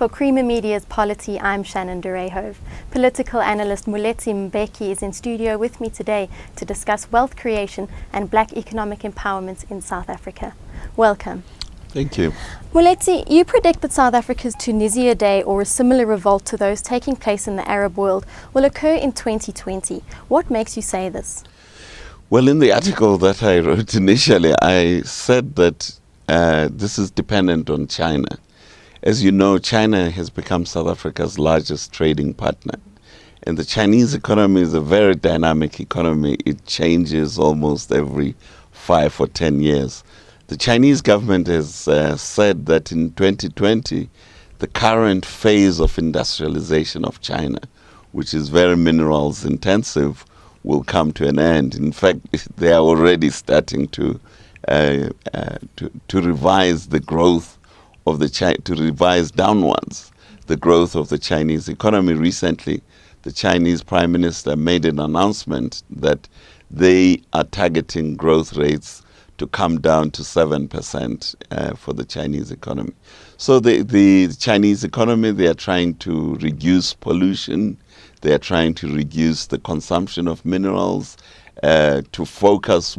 For Creamer Media's Polity, I'm Shannon Durehove. Political analyst Moeletsi Mbeki is in studio with me today to discuss wealth creation and black economic empowerment in South Africa. Welcome. Thank you. Moeletsi, you predict that South Africa's Tunisia Day, or a similar revolt to those taking place in the Arab world, will occur in 2020. What makes you say this? Well, in the article that I wrote initially, I said that this is dependent on China. As you know, China has become South Africa's largest trading partner. And the Chinese economy is a very dynamic economy. It changes almost every 5 or 10 years. The Chinese government has said that in 2020, the current phase of industrialization of China, which is very minerals intensive, will come to an end. In fact, they are already starting to revise the growth of to revise downwards the growth of the Chinese economy. Recently, the Chinese Prime Minister made an announcement that they are targeting growth rates to come down to 7% for the Chinese economy. So the Chinese economy, they are trying to reduce pollution, they are trying to reduce the consumption of minerals, to focus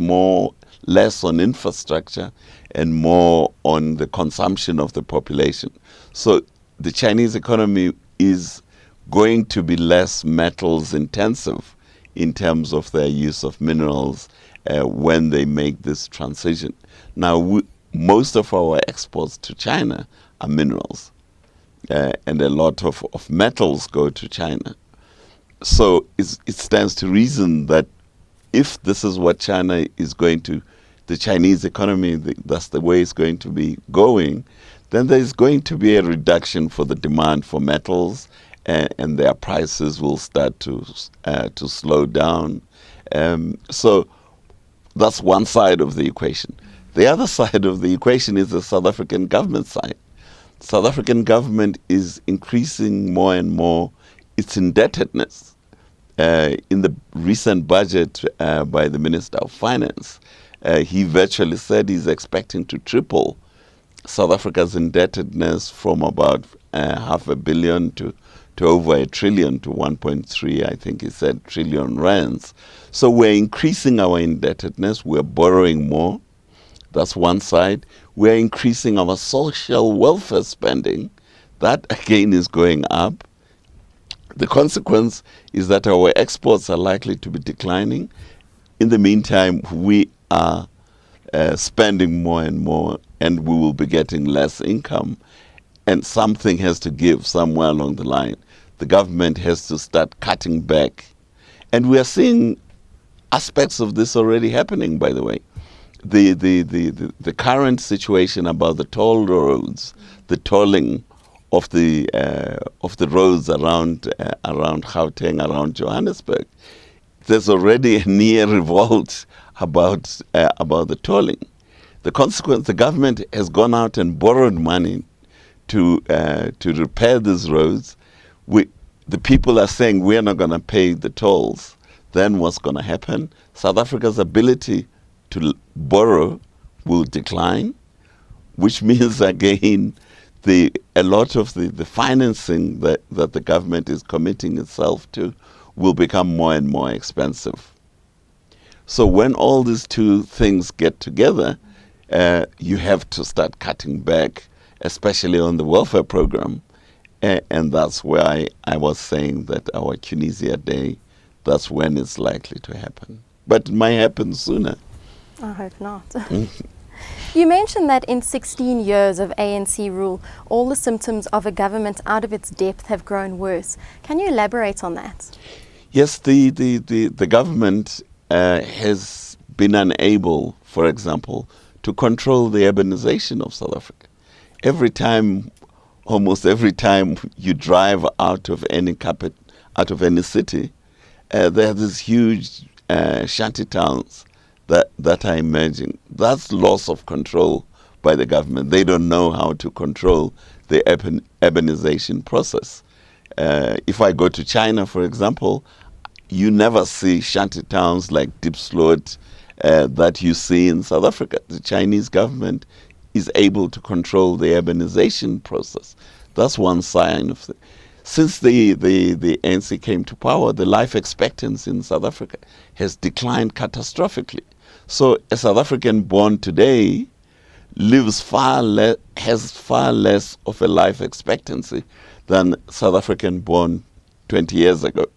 less on infrastructure and more on the consumption of the population. So the Chinese economy is going to be less metals intensive in terms of their use of minerals when they make this transition. Now, most of our exports to China are minerals, and a lot of metals go to China. So it stands to reason that if this is what China is going to, the Chinese economy, that's the way it's going to be going, then there's going to be a reduction for the demand for metals, and their prices will start to slow down. So that's one side of the equation. The other side of the equation is the South African government side. South African government is increasing more and more its indebtedness. In the recent budget by the Minister of Finance, he virtually said he's expecting to triple South Africa's indebtedness from about $500 million to over $1 trillion, to 1.3, I think he said, trillion rands. So we're increasing our indebtedness, we're borrowing more. That's one side. We're increasing our social welfare spending. That again is going up. The consequence is that our exports are likely to be declining. In the meantime, we are spending more and more, and we will be getting less income. And something has to give somewhere along the line. The government has to start cutting back. And we are seeing aspects of this already happening, by the way. The current situation about the toll roads, the tolling of the roads around Gauteng, around Johannesburg, there's already a near revolt about the tolling. The consequence, the government has gone out and borrowed money to repair these roads. The people are saying we're not going to pay the tolls. Then what's going to happen? South Africa's ability to borrow will decline, which means again a lot of the financing that the government is committing itself to will become more and more expensive. So when all these two things get together, you have to start cutting back, especially on the welfare program. And that's why I was saying that our Tunisia Day, that's when it's likely to happen. But it might happen sooner. I hope not. You mentioned that in 16 years of ANC rule, all the symptoms of a government out of its depth have grown worse. Can you elaborate on that? Yes, the government has been unable, for example, to control the urbanization of South Africa. Almost every time you drive out of any city, there are these huge shanty towns that are emerging. That's loss of control by the government. They don't know how to control the urbanization process. If I go to China, for example, you never see shanty towns like Diepsloot that you see in South Africa. The Chinese government is able to control the urbanization process. That's one sign of the. Since the ANC came to power, the life expectancy in South Africa has declined catastrophically. So a South African born today has far less of a life expectancy than South African born 20 years ago.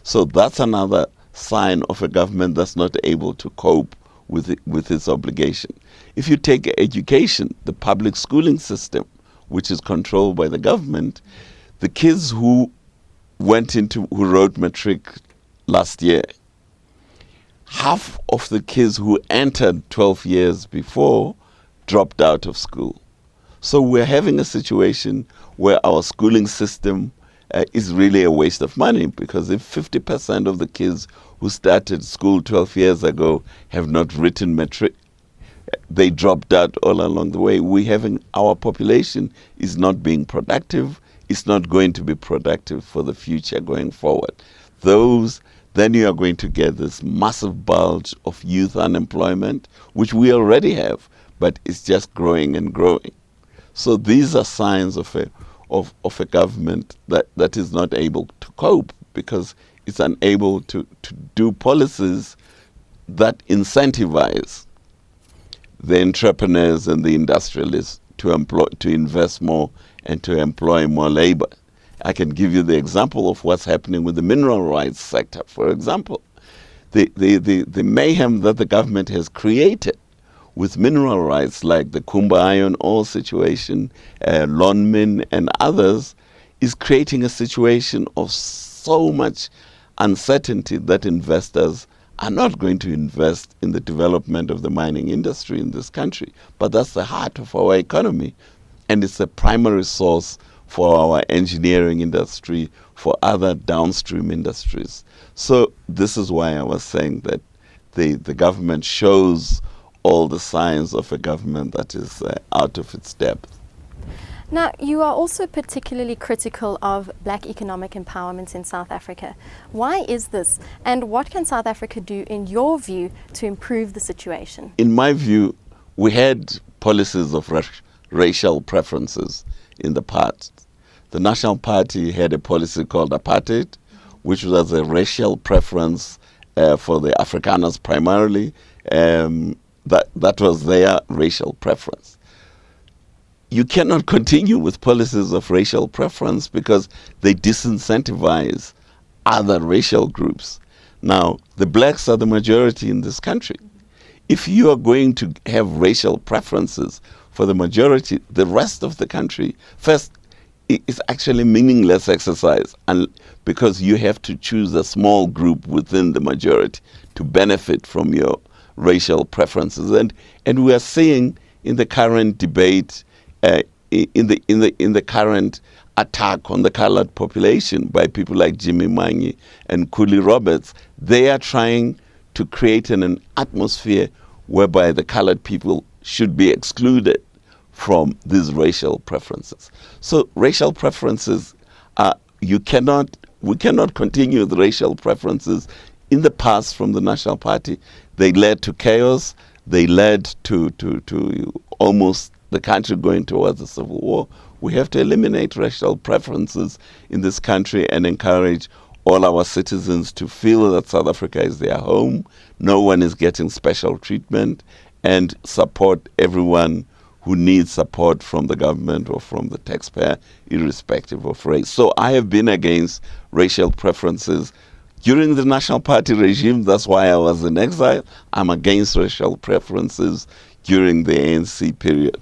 So that's another sign of a government that's not able to cope with its obligation. If you take education, the public schooling system, which is controlled by the government, the kids who wrote matric last year, half of the kids who entered 12 years before dropped out of school. So we're having a situation where our schooling system is really a waste of money, because if 50% of the kids who started school 12 years ago have not written matric, they dropped out all along the way. Our population is not being productive. It's not going to be productive for the future going forward. Then you are going to get this massive bulge of youth unemployment, which we already have, but it's just growing and growing. So these are signs of a government that is not able to cope, because it's unable to do policies that incentivize the entrepreneurs and the industrialists to invest more and to employ more labor. I can give you the example of what's happening with the mineral rights sector, for example. The mayhem that the government has created with mineral rights, like the Kumba iron ore situation, Lonmin and others, is creating a situation of so much uncertainty that investors are not going to invest in the development of the mining industry in this country. But that's the heart of our economy, and it's a primary source for our engineering industry, for other downstream industries. So this is why I was saying that the government shows all the signs of a government that is out of its depth. Now, you are also particularly critical of black economic empowerment in South Africa. Why is this, and what can South Africa do, in your view, to improve the situation? In my view, we had policies of racial preferences in the past. The National Party had a policy called apartheid, which was a racial preference for the Afrikaners primarily. That was their racial preference. You cannot continue with policies of racial preference because they disincentivize other racial groups. Now, the blacks are the majority in this country. If you are going to have racial preferences for the majority, the rest of the country, first, it's actually meaningless exercise, and because you have to choose a small group within the majority to benefit from your racial preferences. And we are seeing in the current debate, in the current attack on the colored population by people like Jimmy Manyi and Cooley Roberts, they are trying to create an atmosphere whereby the colored people should be excluded from these racial preferences. So racial preferences, we cannot continue with racial preferences. In the past, from the National Party, they led to chaos. They led to almost the country going towards a civil war. We have to eliminate racial preferences in this country and encourage all our citizens to feel that South Africa is their home. No one is getting special treatment, and support everyone who needs support from the government or from the taxpayer, irrespective of race. So I have been against racial preferences during the National Party regime. That's why I was in exile. I'm against racial preferences during the ANC period.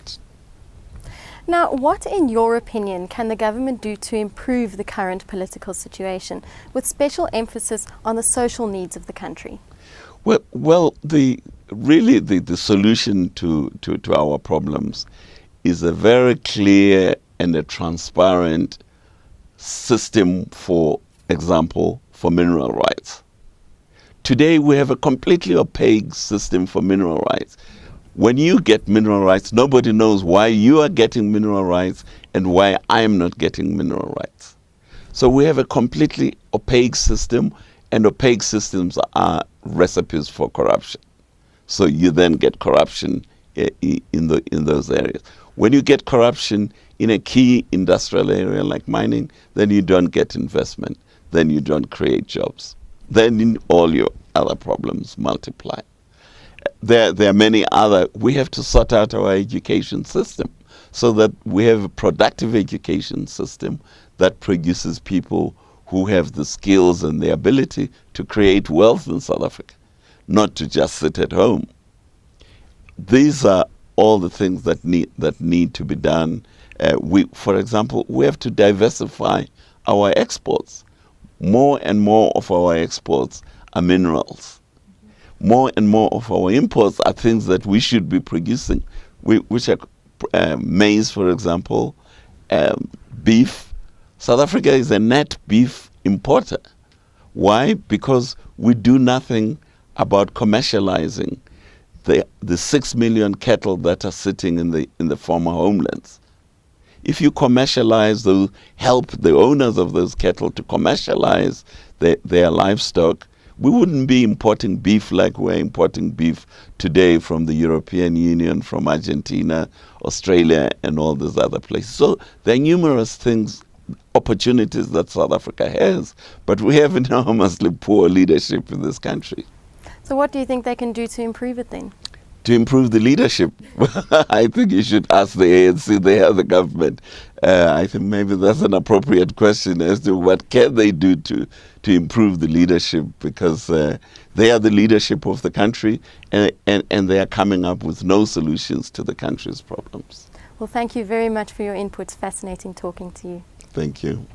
Now, what, in your opinion, can the government do to improve the current political situation, with special emphasis on the social needs of the country? Well, the solution to our problems is a very clear and a transparent system, for example, for mineral rights. Today we have a completely opaque system for mineral rights. When you get mineral rights, nobody knows why you are getting mineral rights and why I'm not getting mineral rights. So we have a completely opaque system, and opaque systems are recipes for corruption. So you then get corruption in those areas. When you get corruption in a key industrial area like mining, then you don't get investment, then you don't create jobs. Then all your other problems multiply. There are many other. We have to sort out our education system so that we have a productive education system that produces people who have the skills and the ability to create wealth in South Africa, not to just sit at home. These are all the things that need to be done. For example, we have to diversify our exports. More and more of our exports are minerals. More and more of our imports are things that we should be producing, which are maize, for example, beef. South Africa is a net beef importer. Why? Because we do nothing about commercializing the 6 million cattle that are sitting in the former homelands. If you commercialize those, help the owners of those cattle to commercialize their livestock, we wouldn't be importing beef like we're importing beef today from the European Union, from Argentina, Australia, and all these other places. So there are numerous things, opportunities that South Africa has, but we have enormously poor leadership in this country. So what do you think they can do to improve it then? To improve the leadership, I think you should ask the ANC. They are the government. I think maybe that's an appropriate question as to what can they do to improve the leadership, because they are the leadership of the country, and they are coming up with no solutions to the country's problems. Well, thank you very much for your input. Fascinating talking to you. Thank you.